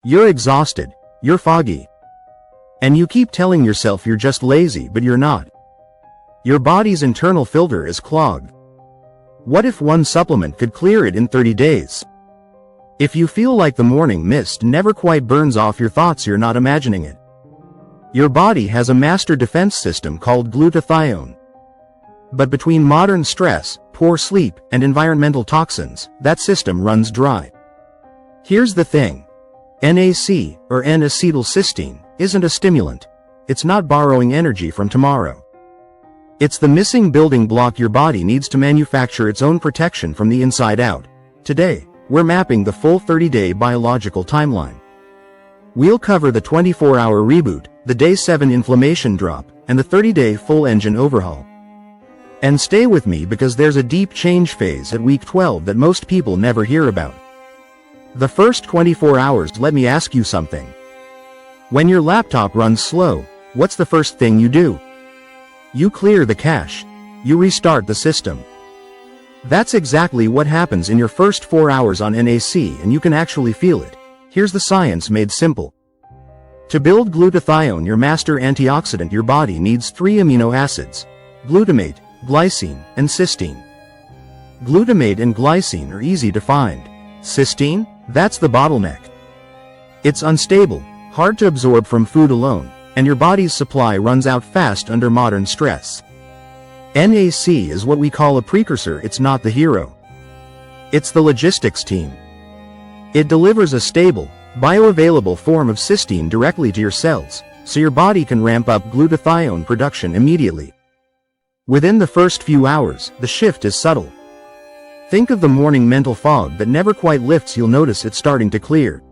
You're exhausted, you're foggy. And you keep telling yourself you're just lazy, but you're not. Your body's internal filter is clogged. What if one supplement could clear it in 30 days? If you feel like the morning mist never quite burns off your thoughts, you're not imagining it. Your body has a master defense system called glutathione. But between modern stress, poor sleep, and environmental toxins, that system runs dry. Here's the thing. NAC, or N-Acetyl Cysteine, isn't a stimulant. It's not borrowing energy from tomorrow. It's the missing building block your body needs to manufacture its own protection from the inside out. Today, we're mapping the full 30-day biological timeline. We'll cover the 24-hour reboot, the day 7 inflammation drop, and the 30-day full engine overhaul. And stay with me because there's a deep change phase at week 12 that most people never hear about. The first 24 hours, let me ask you something. When your laptop runs slow, what's the first thing you do? You clear the cache. You restart the system. That's exactly what happens in your first 4 hours on NAC, and you can actually feel it. Here's the science made simple. To build glutathione, your master antioxidant, your body needs 3 amino acids: glutamate, glycine, and cysteine. Glutamate and glycine are easy to find. Cysteine? That's the bottleneck. It's unstable, hard to absorb from food alone, and your body's supply runs out fast under modern stress. NAC is what we call a precursor. It's not the hero. It's the logistics team. It delivers a stable, bioavailable form of cysteine directly to your cells, so your body can ramp up glutathione production immediately. Within the first few hours, the shift is subtle. Think of the morning mental fog that never quite lifts. You'll notice it starting to clear.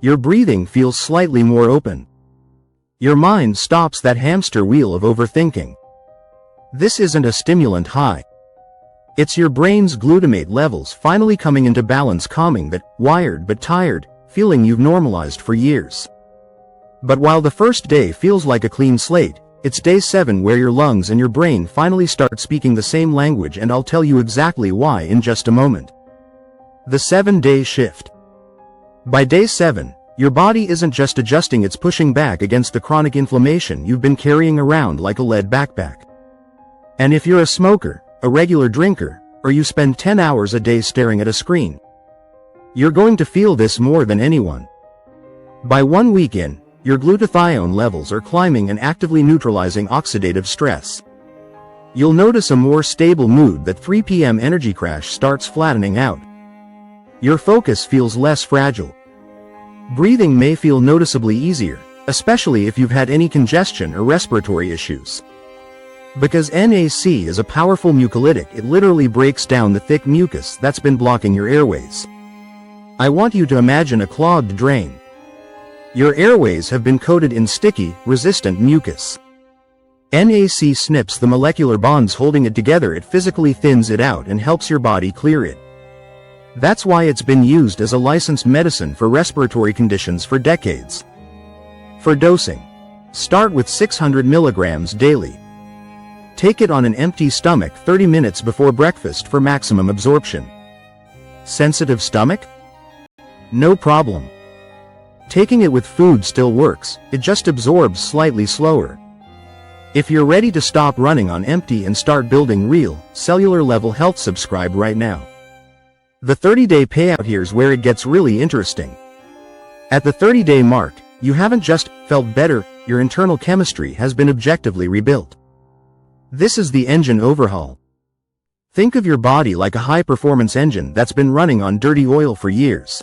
Your breathing feels slightly more open. Your mind stops that hamster wheel of overthinking. This isn't a stimulant high. It's your brain's glutamate levels finally coming into balance, calming that wired but tired feeling you've normalized for years. But while the first day feels like a clean slate, it's day 7 where your lungs and your brain finally start speaking the same language, and I'll tell you exactly why in just a moment. The 7-day shift. By day 7, your body isn't just adjusting, it's pushing back against the chronic inflammation you've been carrying around like a lead backpack. And if you're a smoker, a regular drinker, or you spend 10 hours a day staring at a screen, you're going to feel this more than anyone. By 1 week in, your glutathione levels are climbing and actively neutralizing oxidative stress. You'll notice a more stable mood. That 3 p.m. energy crash starts flattening out. Your focus feels less fragile. Breathing may feel noticeably easier, especially if you've had any congestion or respiratory issues. Because NAC is a powerful mucolytic, it literally breaks down the thick mucus that's been blocking your airways. I want you to imagine a clogged drain. Your airways have been coated in sticky, resistant mucus. NAC snips the molecular bonds holding it together. It physically thins it out and helps your body clear it. That's why it's been used as a licensed medicine for respiratory conditions for decades. For dosing, start with 600 milligrams daily. Take it on an empty stomach 30 minutes before breakfast for maximum absorption. Sensitive stomach? No problem. Taking it with food still works, it just absorbs slightly slower. If you're ready to stop running on empty and start building real, cellular level health, subscribe right now. The 30-day payout. Here's where it gets really interesting. At the 30-day mark, you haven't just felt better, your internal chemistry has been objectively rebuilt. This is the engine overhaul. Think of your body like a high-performance engine that's been running on dirty oil for years.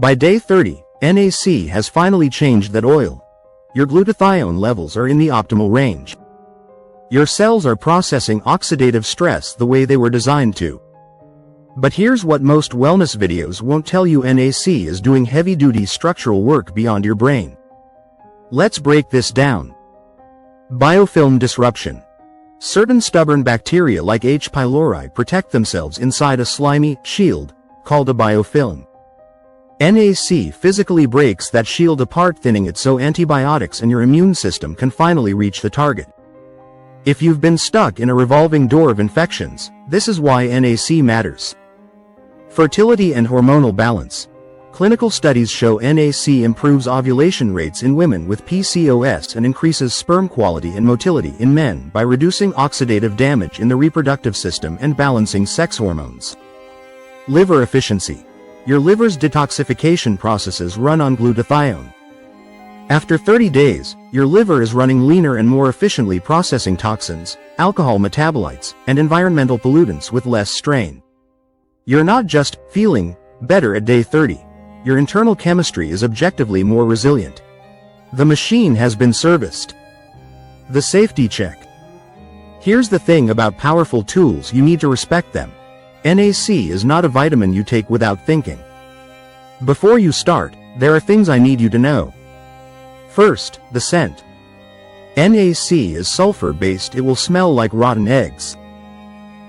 By day 30, NAC has finally changed that oil. Your glutathione levels are in the optimal range. Your cells are processing oxidative stress the way they were designed to. But here's what most wellness videos won't tell you: NAC is doing heavy-duty structural work beyond your brain. Let's break this down. Biofilm disruption. Certain stubborn bacteria like H. pylori protect themselves inside a slimy shield, called a biofilm. NAC physically breaks that shield apart, thinning it so antibiotics and your immune system can finally reach the target. If you've been stuck in a revolving door of infections, this is why NAC matters. Fertility and hormonal balance. Clinical studies show NAC improves ovulation rates in women with PCOS and increases sperm quality and motility in men by reducing oxidative damage in the reproductive system and balancing sex hormones. Liver efficiency. Your liver's detoxification processes run on glutathione. After 30 days, your liver is running leaner and more efficiently processing toxins, alcohol metabolites, and environmental pollutants with less strain. You're not just feeling better at day 30. Your internal chemistry is objectively more resilient. The machine has been serviced. The safety check. Here's the thing about powerful tools: you need to respect them. NAC is not a vitamin you take without thinking. Before you start, there are things I need you to know. First, the scent. NAC is sulfur-based. It will smell like rotten eggs.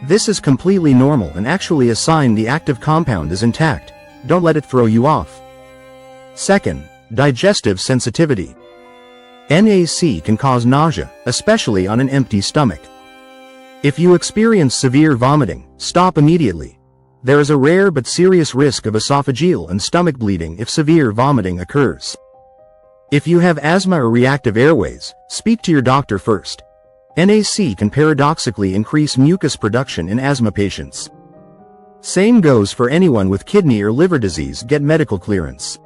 This is completely normal and actually a sign the active compound is intact. Don't let it throw you off. Second, digestive sensitivity. NAC can cause nausea, especially on an empty stomach. If you experience severe vomiting, stop immediately. There is a rare but serious risk of esophageal and stomach bleeding if severe vomiting occurs. If you have asthma or reactive airways, speak to your doctor first. NAC can paradoxically increase mucus production in asthma patients. Same goes for anyone with kidney or liver disease. Get medical clearance.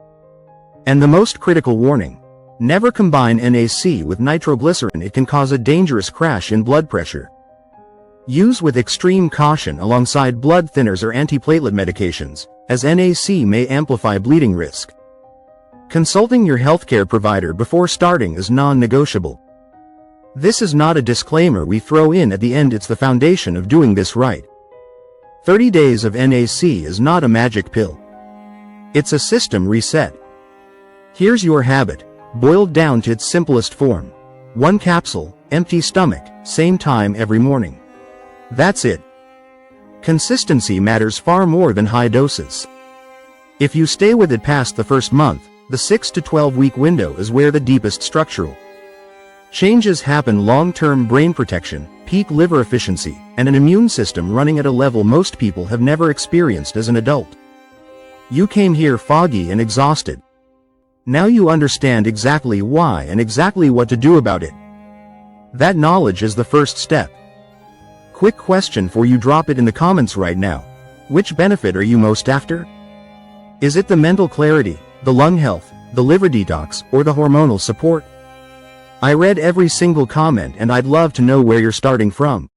And the most critical warning: never combine NAC with nitroglycerin. It can cause a dangerous crash in blood pressure. Use with extreme caution alongside blood thinners or antiplatelet medications, as NAC may amplify bleeding risk. Consulting your healthcare provider before starting is non-negotiable. This is not a disclaimer we throw in at the end. It's the foundation of doing this right. 30 days of NAC is not a magic pill. It's a system reset. Here's your habit, boiled down to its simplest form. 1 capsule, empty stomach, same time every morning. That's it. Consistency matters far more than high doses. If you stay with it past the first month, the 6 to 12 week window is where the deepest structural changes happen. Long-term brain protection, peak liver efficiency, and an immune system running at a level most people have never experienced as an adult. You came here foggy and exhausted. Now you understand exactly why and exactly what to do about it. That knowledge is the first step. Quick question for you: drop it in the comments right now. Which benefit are you most after? Is it the mental clarity, the lung health, the liver detox, or the hormonal support? I read every single comment and I'd love to know where you're starting from.